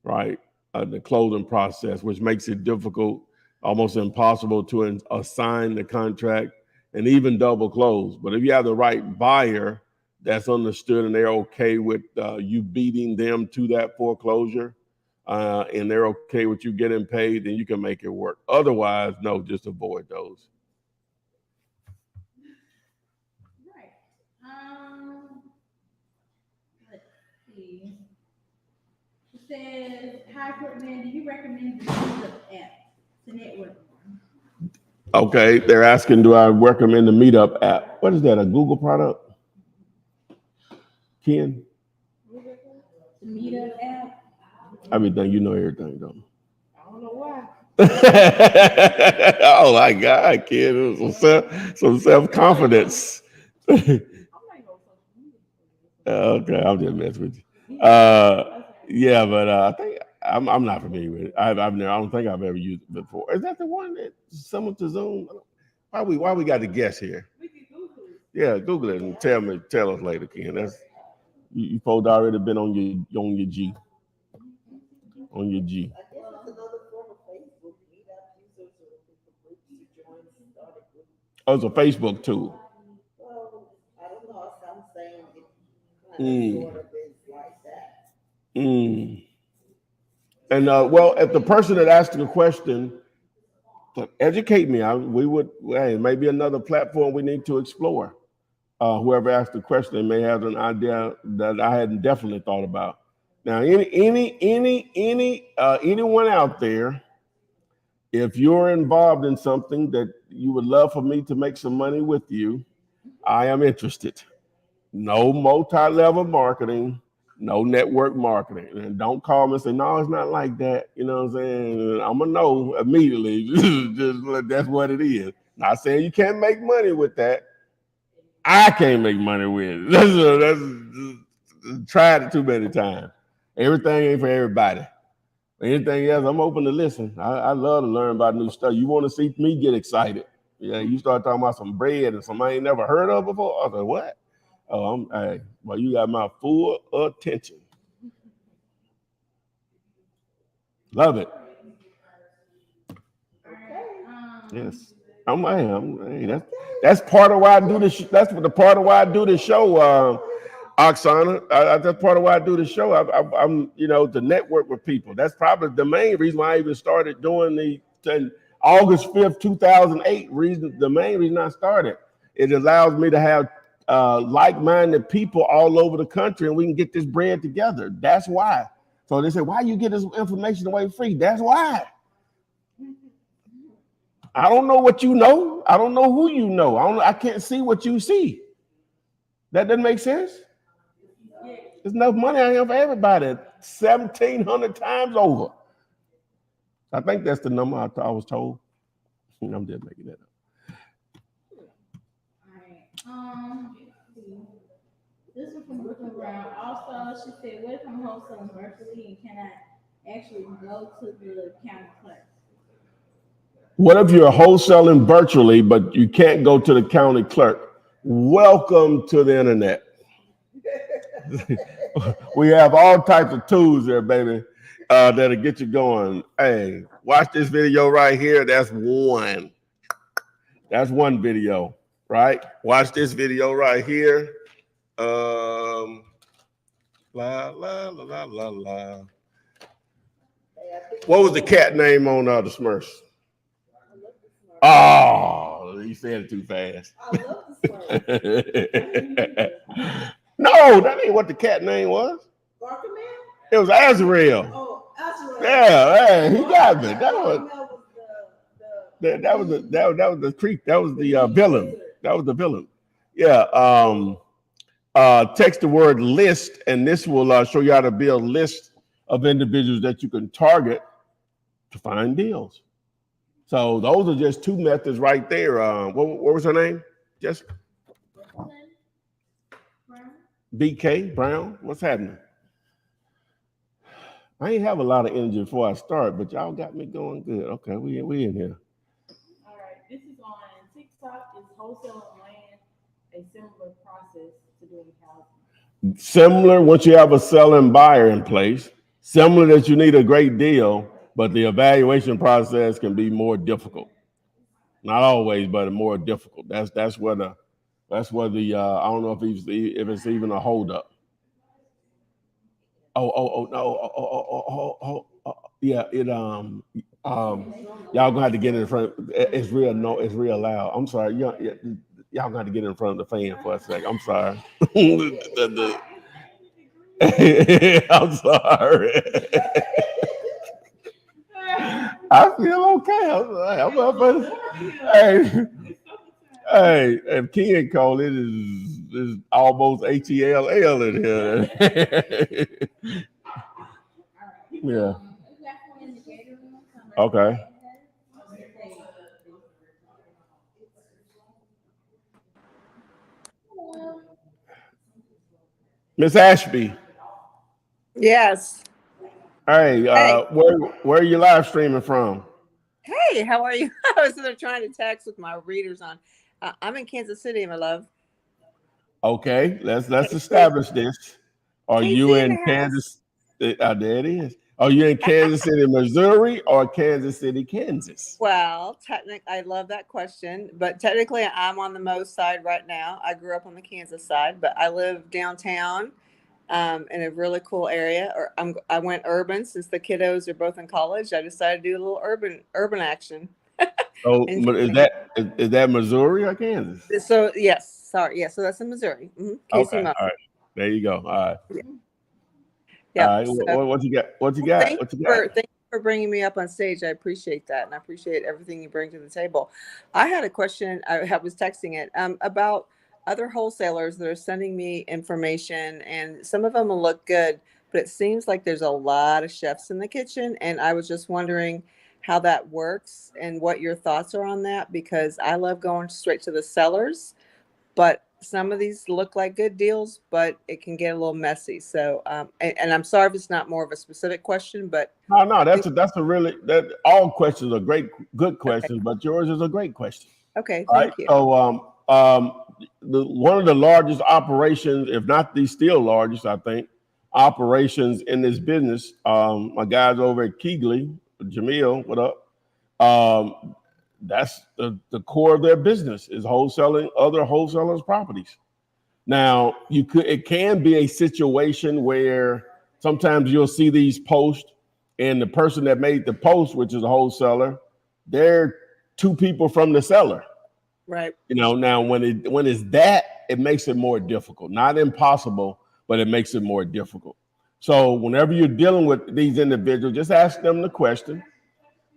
right? The closing process, which makes it difficult, almost impossible to assign the contract and even double close. But if you have the right buyer that's understood and they're okay with you beating them to that foreclosure, and they're okay with you getting paid, then you can make it work. Otherwise, no, just avoid those. Right. Let's see. It says, "Hi, Courtman, do you recommend the Meetup app to network on?" Okay, they're asking, do I recommend the Meetup app? What is that, a Google product? Ken? The Meetup app. Everything, you know everything, don't you? I don't know why. Oh my God, kid. Some self-confidence. Okay, I'm just messing with you. Yeah, but I think I'm not familiar with it. I don't think I've ever used it before. Is that the one that similar to Zoom? Why we got to guess here? Yeah, Google it and tell us later, Ken. That's you folks already been on your G. On your G. I guess it's another form of Facebook. Meetup users or people groups to join, start a group. Oh, it's a Facebook tool. Well, I don't know. Some saying it kind of sort of is like that. Mm. And well, if the person that asked the question, educate me. Hey, maybe another platform we need to explore. Whoever asked the question may have an idea that I hadn't definitely thought about. Now, anyone out there, if you're involved in something that you would love for me to make some money with you, I am interested. No multi-level marketing, no network marketing. And don't call me and say, no, it's not like that. You know what I'm saying? I'm going to know immediately. Just that's what it is. Not saying you can't make money with that. I can't make money with it. That's tried it too many times. Everything ain't for everybody. Anything else, I'm open to listen. I love to learn about new stuff. You want to see me get excited. Yeah, you start talking about some bread and something I ain't never heard of before. I was like, what? Oh, hey, well, you got my full attention. Love it. Yes. Hey, that's part of why I do this. That's the part of why I do this show, Oksana. That's part of why I do the show. I'm, to network with people. That's probably the main reason why I even started doing August 5th, 2008. The main reason I started. It allows me to have like-minded people all over the country, and we can get this bread together. That's why. So they say, why you get this information away free? That's why. I don't know what you know. I don't know who you know. I can't see what you see. That doesn't make sense. There's enough money out here for everybody. 1,700 times over. I think that's the number I was told. I'm just making that up. All right. This was from looking around. Also, she said, "What if I'm wholesaling virtually and can I actually go to the county clerk?" What if you're wholesaling virtually, but you can't go to the county clerk? Welcome to the internet. We have all types of tools there, baby, that'll get you going. Hey, watch this video right here. That's one. That's one video, right? Watch this video right here. La la la la la la. What was the cat name on the Smurfs? Oh, you said it too fast. I love the Smurfs. No, that ain't what the cat name was. Gargamel? It was Azrael. Oh, Azrael. Yeah, he got me. That was the creep. That was the villain. That was the villain. Yeah. Text the word list, and this will show you how to build lists of individuals that you can target to find deals. So those are just two methods right there. What was her name? Jessica? BK Brown. What's happening? I ain't have a lot of energy before I start, but y'all got me going good. Okay, we in here. All right, this is on TikTok. Is wholesaling land a similar process to doing housing? Similar once you have a selling buyer in place. Similar that you need a great deal, but the evaluation process can be more difficult. Not always, but more difficult. That's where the I don't know if it's even a holdup. Yeah, y'all gonna have to get in front. It's real it's real loud. I'm sorry, y'all gonna have to get in front of the fan for a second. I'm sorry. I'm sorry. I feel okay. I'm up. Hey, if Ken called it is almost HELL in here. Yeah. Okay. Miss Ashby. Yes. Hey, Hey. where are you live streaming from? Hey, how are you? I was sort of trying to text with my readers on. I'm in Kansas City, my love. Okay, let's establish this. Are you in Kansas? There it is. Are you in Kansas City, Missouri, or Kansas City, Kansas? Well, I love that question, but technically I'm on the Mo side right now. I grew up on the Kansas side, but I live downtown in a really cool area. I went urban since the kiddos are both in college. I decided to do a little urban action. Oh, is that Missouri or Kansas? So yes, sorry, yeah. So that's in Missouri. Okay, all right. There you go. All right. Yeah. Yeah. All right. What you got? What you got? What you got? Thank you for bringing me up on stage. I appreciate that, and I appreciate everything you bring to the table. I had a question. I was texting it about other wholesalers that are sending me information, and some of them will look good, but it seems like there's a lot of chefs in the kitchen, and I was just wondering how that works and what your thoughts are on that, because I love going straight to the sellers, but some of these look like good deals, but it can get a little messy. So, and I'm sorry if it's not more of a specific question, but No, I think, that's a really that all questions are good okay, questions, but yours is a great question. okay, All right. thank you. So one of the largest operations, if not the still largest, I think, operations in this business. My guys over at Keegley, Jamil, what up? That's the core of their business is wholesaling other wholesalers' properties. Now, it can be a situation where sometimes you'll see these posts, and the person that made the post, which is a wholesaler, they're two people from the seller. Right. Now when it's that, it makes it more difficult. Not impossible, but it makes it more difficult. So whenever you're dealing with these individuals, just ask them the question: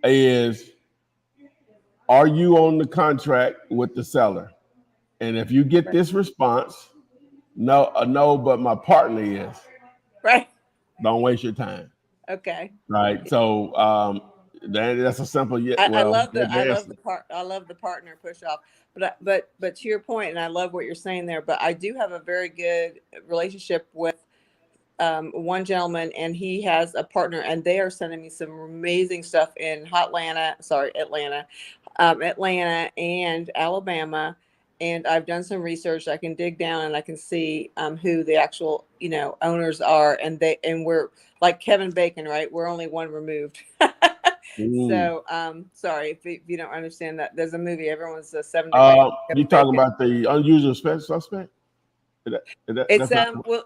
Is are you on the contract with the seller? And if you get Right. this response, no, but my partner is. Right. Don't waste your time. Okay. Right. So that's a simple I love good I love answer. I love the partner push off, but to your point, and I love what you're saying there, but I do have a very good relationship with one gentleman, and he has a partner, and they are sending me some amazing stuff in Atlanta and Alabama. And I've done some research. I can dig down and I can see who the actual owners are, and we're like Kevin Bacon, right? We're only one removed. Mm. So sorry if you don't understand that. There's a movie. Everyone's 7 degrees. You Kevin talking Bacon. about the unusual suspect? It's That's not. well,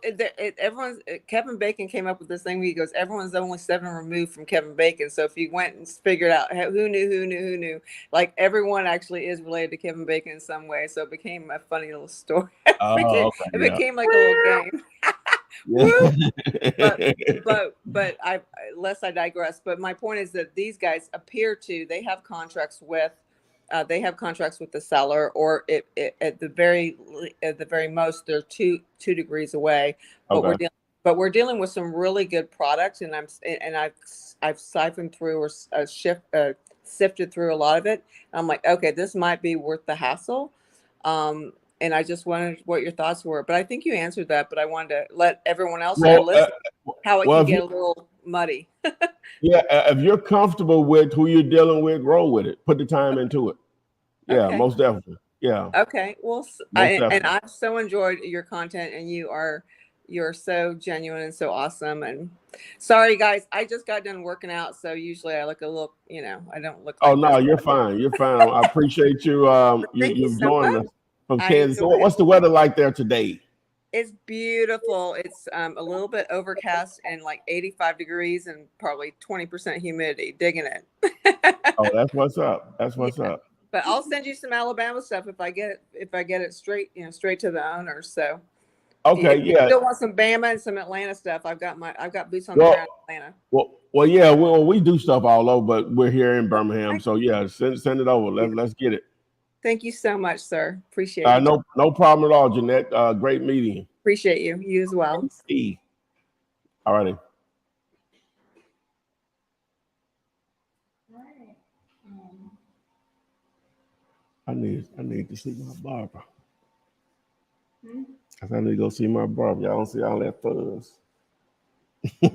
everyone's Kevin Bacon came up with this thing where he goes, everyone's only 7 removed from Kevin Bacon. So if you went and figured out who knew, like everyone actually is related to Kevin Bacon in some way. So it became a funny little story. Oh, okay, It yeah. became like a little game. Woo! But I lest I digress. But my point is that these guys appear to they have contracts with the seller, or at the very most they're two degrees away. But Okay. we're dealing with some really good products, and I've siphoned through or sifted through a lot of it. And I'm like, okay, this might be worth the hassle. And I just wondered what your thoughts were, but I think you answered that. But I wanted to let everyone else know, Well, listen, how it well, can if get you, a little muddy. yeah, if you're comfortable with who you're dealing with, roll with it. Put the time into it. Yeah, Okay. most definitely. Yeah, Okay. Well, most and definitely. I've so enjoyed your content, and you're so genuine and so awesome. And sorry, guys, I just got done working out, so usually I look a little, I don't look Oh like no, this. you're fine. You're fine. I appreciate you. Thank you You've so joined much. us from I Kansas. So enjoyed it. what's the weather like there today? It's beautiful. It's a little bit overcast and like 85 degrees and probably 20% humidity. Digging it. Oh, that's what's up. That's Yeah. what's up. But I'll send you some Alabama stuff if I get it straight, straight to the owners. So Okay, if you yeah. still want some Bama and some Atlanta stuff, I've got boots on the Well, ground in Atlanta. yeah. We do stuff all over, but we're here in Oh, Birmingham, so yeah. Send it over. Let's get it. thank you so much, sir. Appreciate you. No problem at all, Jeanette. Great meeting you. Appreciate you. You as well. Steve. All righty. All right. I need to see my barber. Hmm? I need to go see my barber. Y'all don't see all that fuzz. All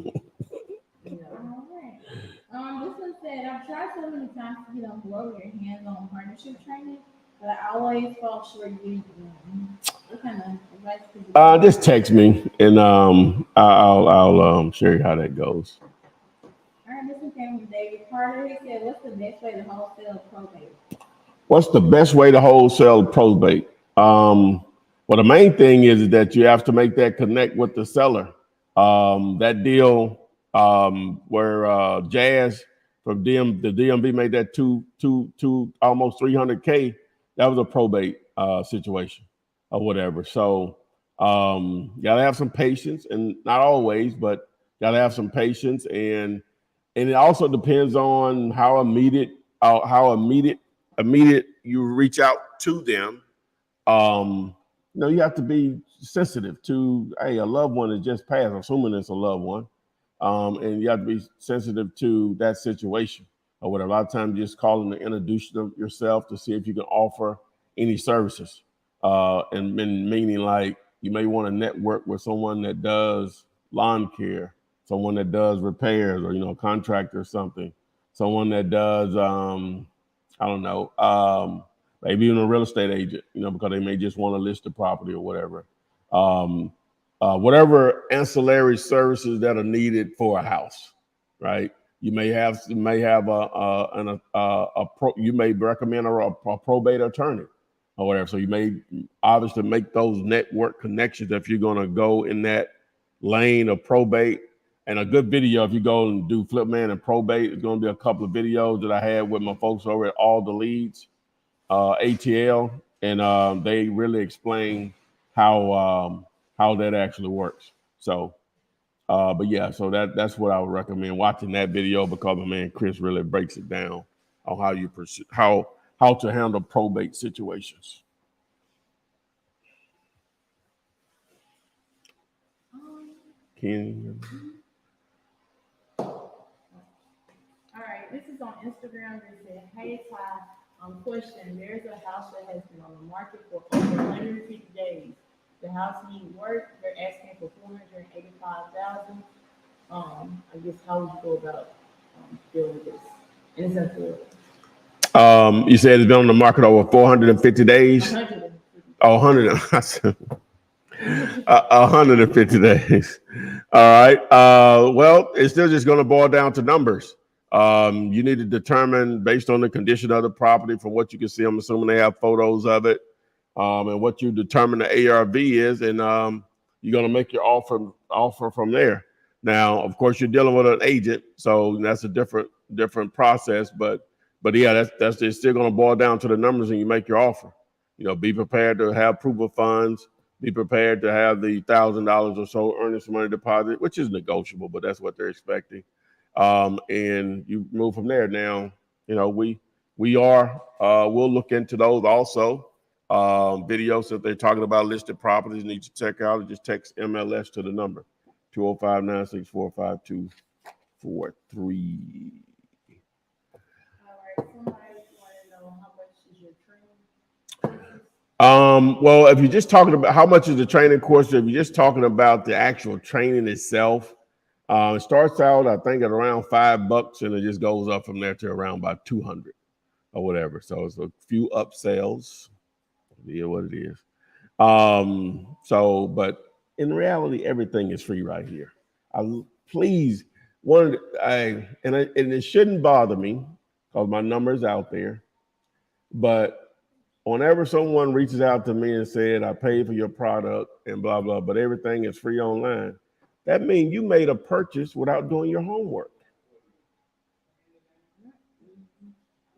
right. This one said, I've tried so many times to get on board with your hands-on partnership training, but I always fall short usually. What kind of advice could you give? Just text me and I'll show you how that goes. All right, this one came from David Carter. He said, what's the best way to wholesale probate? What's the best way to wholesale probate? Well, the main thing is that you have to make that connect with the seller. That deal where Jazz from the DMV made that two almost 300K. That was a probate situation or whatever. So you gotta have some patience, and not always, but Gotta have some patience, and it also depends on how immediate you reach out to them. You have to be sensitive to, hey, a loved one is just passed, assuming it's a loved one, and you have to be sensitive to that situation or whatever. A lot of times, just calling to introduce yourself to see if you can offer any services, and meaning like you may want to network with someone that does lawn care, someone that does repairs, or a contractor or something, someone that does, I don't know. Maybe even a real estate agent, because they may just want to list the property or whatever. Um, whatever ancillary services that are needed for a house, right? You may have you may recommend a probate attorney or whatever. So you may obviously make those network connections if you're going to go in that lane of probate. And a good video, if you go and do flip man and probate, it's going to be a couple of videos that I had with my folks over at All the Leads, ATL, and they really explain how that actually works. So, but yeah, so that's what I would recommend watching that video, because my man Chris really breaks it down on how you pursue how to handle probate situations. Kenny. All right, this is on Instagram. They said, "Hey Ty, question. There's a house that has been on the market for over 150 days. The house needs work. They're asking for 485,000. I guess how would you go about dealing with this? And it's affordable. You said it's been on the market over 450 days. 150. Oh, 100. 150 days. All right. Well, it's still just going to boil down to numbers. You need to determine based on the condition of the property, from what you can see. I'm assuming they have photos of it, and what you determine the ARV is, and you're going to make your offer from there. Now, of course, you're dealing with an agent, so that's a different process. But yeah, that's it's still going to boil down to the numbers, and you make your offer. Be prepared to have proof of funds. Be prepared to have the $1,000 or so earnest money deposit, which is negotiable, but that's what they're expecting. And you move from there. Now, we'll look into those also. Videos that they're talking about listed properties need to check out, or just text MLS to the number 205-964-5243. All right, somebody want to know how much is your training? Well, if you're just talking about how much is the training course, if you're just talking about the actual training itself, it starts out, I think, at around $5, and it just goes up from there to around about 200 or whatever. So it's a few upsells. Yeah, what it is. But in reality, everything is free right here. Please, and it shouldn't bother me because my number is out there, but whenever someone reaches out to me and said, I paid for your product and blah, blah, but everything is free online, that means you made a purchase without doing your homework.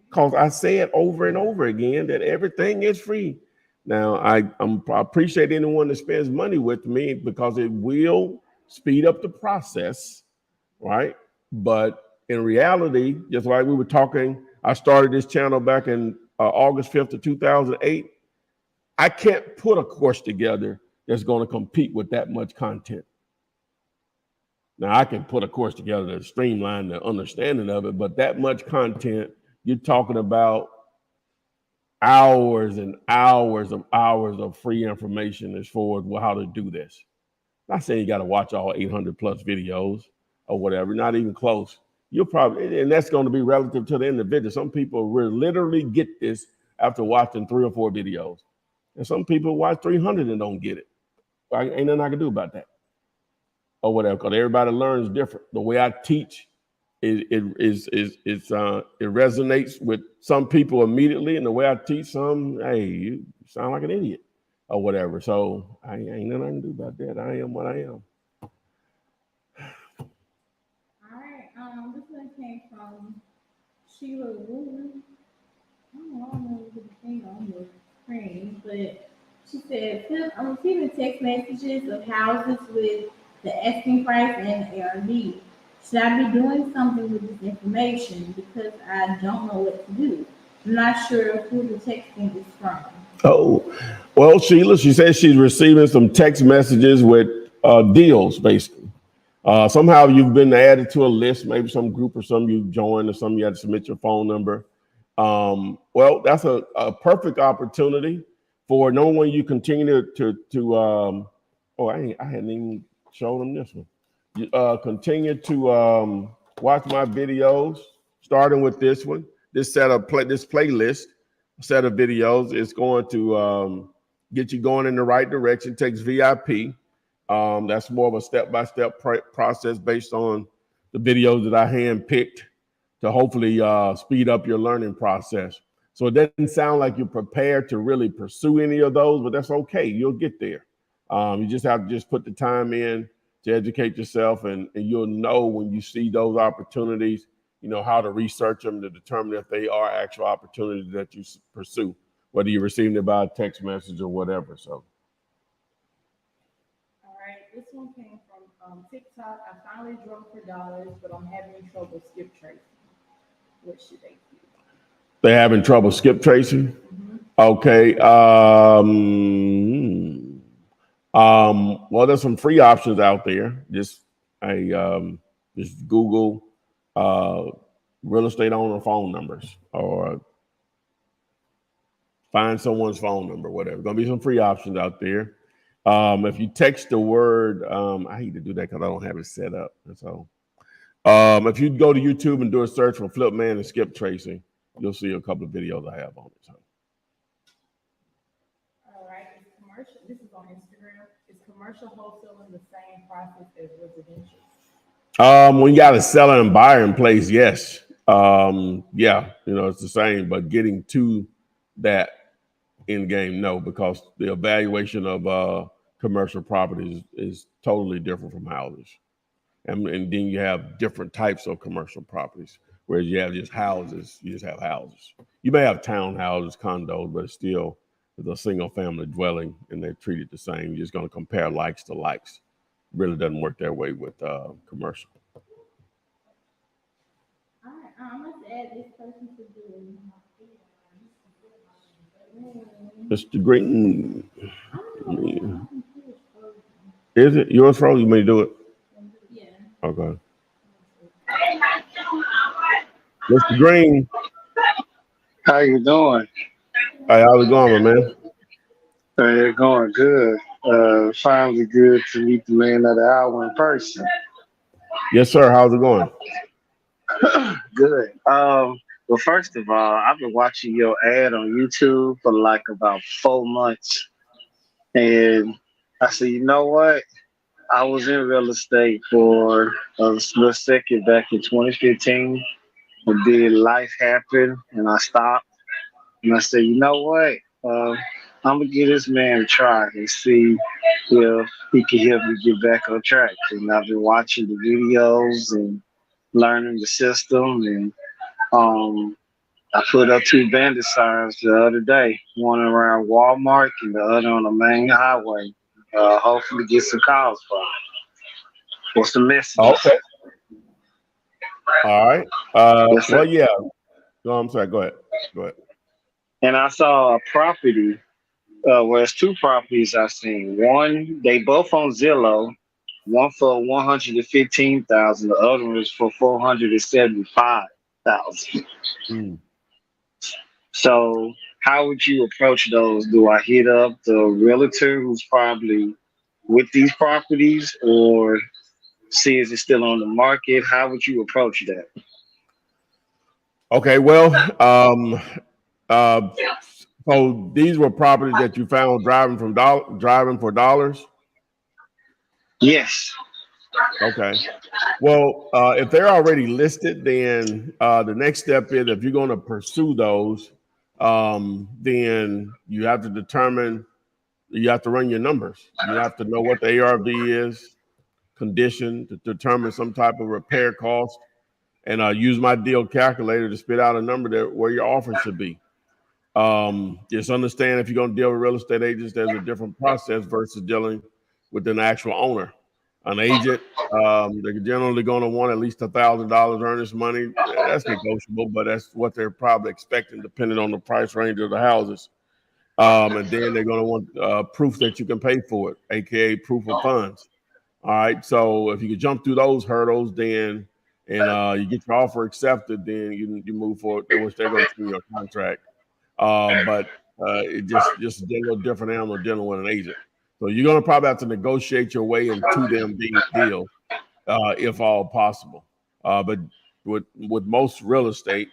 Because I say it over and over again that everything is free. Now, I appreciate anyone that spends money with me, because it will speed up the process, right? But in reality, just like we were talking, I started this channel back in August 5th of 2008. I can't put a course together that's going to compete with that much content. Now, I can put a course together to streamline the understanding of it, but that much content, you're talking about hours and hours of free information as far as how to do this. Not saying you got to watch all 800 plus videos or whatever, not even close. You'll probably, and that's going to be relative to the individual. Some people will literally get this after watching 3 or 4 videos. And some people watch 300 and don't get it. Ain't nothing I can do about that or whatever, because everybody learns different. The way I teach, it resonates with some people immediately, and the way I teach some, hey, you sound like an idiot or whatever. So I ain't nothing I can do about that. I am what I am. All right. This one came from Sheila Wu. I don't know the thing on the screen, but she said, I'm receiving text messages of houses with the asking price and the ARV. Should I be doing something with this information because I don't know what to do? I'm not sure who the texting is from. Oh, well, Sheila, she says she's receiving some text messages with deals, basically. Somehow you've been added to a list, maybe some group or some you've joined or some you had to submit your phone number. Well, that's a perfect opportunity for no one you continue oh, I hadn't even shown them this one. You, continue to watch my videos, starting with this one. This this playlist set of videos is going to get you going in the right direction. Takes VIP. That's more of a step-by-step process based on the videos that I handpicked to hopefully speed up your learning process. So it doesn't sound like you're prepared to really pursue any of those, but that's okay. You'll get there. You just have to just put the time in to educate yourself, and you'll know when you see those opportunities, you know, how to research them to determine if they are actual opportunities that you pursue, whether you're receiving it by a text message or whatever. So. All right, this one came from TikTok. I finally drove for dollars, but I'm having trouble skip tracing. What should they do? They're having trouble skip tracing? Mm-hmm. Okay. Well, there's some free options out there. Just Google real estate owner phone numbers or find someone's phone number, whatever. Gonna be some free options out there. If you text the word, I hate to do that because I don't have it set up. So if you go to YouTube and do a search for Flip Man and skip tracing, you'll see a couple of videos I have on it. So. All right, it's commercial. This is on Instagram. Is commercial wholesaling the same process as residential? When you got a seller and buyer in place, yes. Yeah, you know, it's the same, but getting to that end game, no, because the evaluation of commercial properties is totally different from houses. And then you have different types of commercial properties, whereas you have just houses, you just have houses. You may have townhouses, condos, but it's still a single family dwelling and they're treated the same. You're just going to compare likes to likes. Really doesn't work that way with commercial. All right, I'm going to add this person to do. Mr. Green, I don't know. is it yours frozen? You may do it. Yeah. Okay. Mr. Green. How you doing? Hey, how's it going, my man? It's going good. Finally good to meet the man of the hour in person. Yes, sir. How's it going? Good. Well, first of all, I've been watching your ad on YouTube for like about 4 months. And I said, you know what? I was in real estate for a split second back in 2015. And then life happened and I stopped. And I said, you know what? I'm gonna give this man a try and see if he can help me get back on track. And I've been watching the videos and learning the system. And I put up 2 bandit signs the other day, one around Walmart and the other on the main highway. Hopefully get some calls from it. What's the message? Okay. All right. Yes, Well, yeah. No, I'm sorry. Go ahead. Go ahead. And I saw a property. Well, it's 2 properties I've seen. One, they both on Zillow. One for 115,000. The other one is for 475,000. Mm. So, how would you approach those? Do I hit up the realtor who's probably with these properties, or see is it still on the market? How would you approach that? Okay. Well, so these were properties that you found driving for dollars. Yes. Okay. Well, if they're already listed, then the next step is if you're going to pursue those, then you have to determine, you have to run your numbers. You have to know what the ARV is, condition, to determine some type of repair cost, and use my deal calculator to spit out a number where your offer should be. Just understand if you're going to deal with real estate agents, there's a different process versus dealing with an actual owner. An agent, they're generally going to want at least $1,000 earnest money. That's negotiable, but that's what they're probably expecting, depending on the price range of the houses. And then they're going to want proof that you can pay for it, aka proof of funds. All right. So if you can jump through those hurdles, then and you get your offer accepted, then you move forward, which they're going to see your contract. But it just a little different animal dealing with an agent. So you're going to probably have to negotiate your way into them being deals, if all possible. But with most real estate,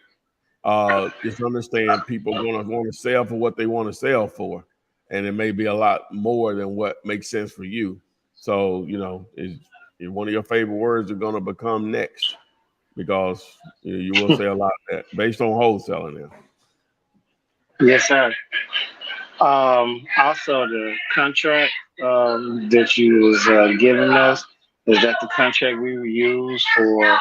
just understand people are going to want to sell for what they want to sell for, and it may be a lot more than what makes sense for you. So is one of your favorite words are going to become next, because you will say a lot of that based on wholesaling now. Yes, sir. Also, the contract that you was giving us, is that the contract we would use for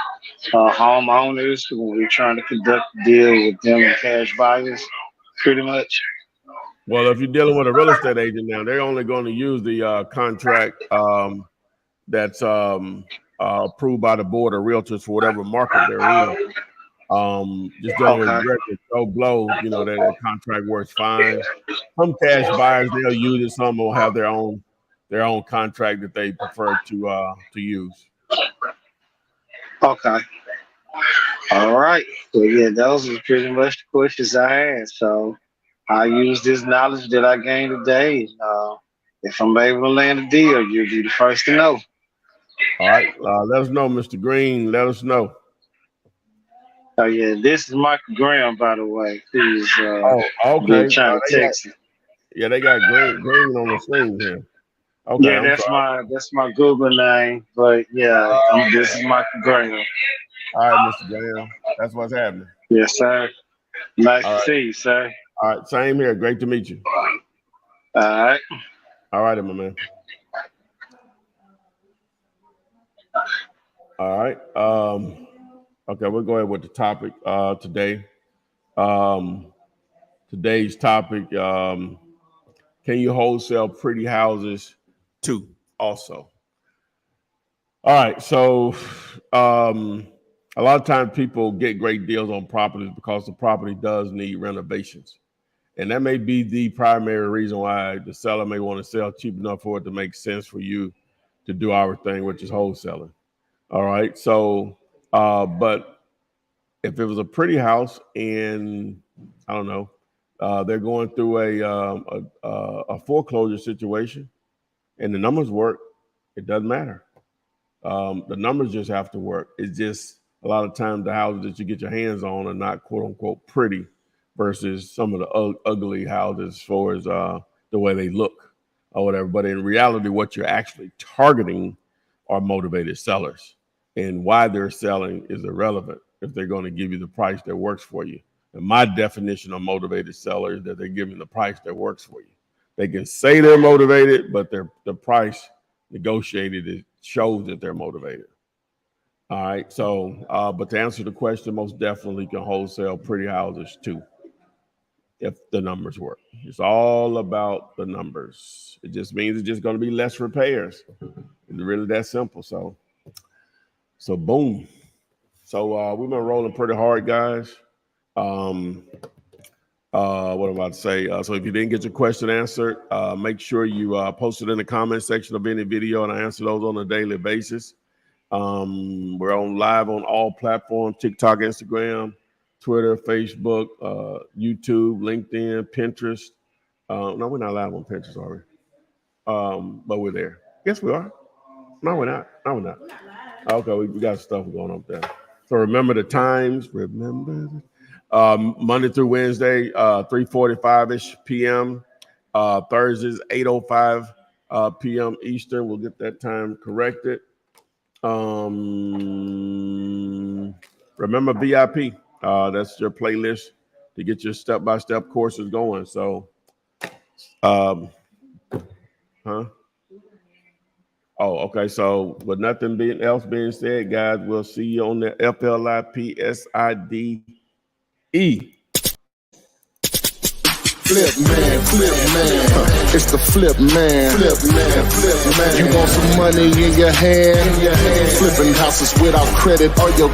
homeowners when we're trying to conduct a deal with them and cash buyers, pretty much? Well, if you're dealing with a real estate agent now, they're only going to use the contract that's approved by the board of realtors for whatever market they're in. Just dealing with regular Joe Blow, that contract works fine. Some cash buyers, they'll use it. Some will have their own contract that they prefer to use. Okay. All right. Well, yeah, those are pretty much the questions I had. So I use this knowledge that I gained today. If I'm able to land a deal, you'll be the first to know. All right. Let us know, Mr. Green. Let us know. Oh yeah, this is Michael Graham, by the way, who's okay. been trying to text me. Yeah, they got green on the screen here. Okay. Yeah, that's my Google name, but yeah, this is Michael Graham. All right, Mr. Graham. That's what's happening. Yes, sir. Nice to see you, sir. All right, same here. Great to meet you. All right. All right, my man. All right. Okay, we'll go ahead with the topic today. Today's topic, can you wholesale pretty houses too also? All right, so a lot of times people get great deals on properties because the property does need renovations. And that may be the primary reason why the seller may want to sell cheap enough for it to make sense for you to do our thing, which is wholesaling. All right, so but if it was a pretty house and I don't know, they're going through a foreclosure situation and the numbers work, it doesn't matter. The numbers just have to work. It's just a lot of times the houses that you get your hands on are not quote unquote pretty versus some of the ugly houses as far as the way they look or whatever. But in reality, what you're actually targeting are motivated sellers, and why they're selling is irrelevant if they're going to give you the price that works for you. And my definition of motivated seller is that they're giving the price that works for you. They can say they're motivated, but the price negotiated, it shows that they're motivated. All right. So, but to answer the question, most definitely can wholesale pretty houses too, if the numbers work. It's all about the numbers. It just means it's just going to be less repairs. It's really that simple. So boom. So we've been rolling pretty hard, guys. What am I about to say? So if you didn't get your question answered, make sure you post it in the comment section of any video, and I answer those on a daily basis. We're on live on all platforms: TikTok, Instagram, Twitter, Facebook, YouTube, LinkedIn, Pinterest. No, we're not live on Pinterest, are we? But we're there. Yes, we are. No, we're not. No, we're not. Okay, we got stuff going on up there. So remember the times. Monday through Wednesday, 3:45-ish p.m. Thursdays, 8:05 p.m. Eastern. We'll get that time corrected. Remember VIP. That's your playlist to get your step-by-step courses going. So, Oh, okay. So, with nothing else being said, guys, we'll see you on the FLIPSIDE. Flip man, it's the flip man. You want some money in your hand? Flipping houses without credit or your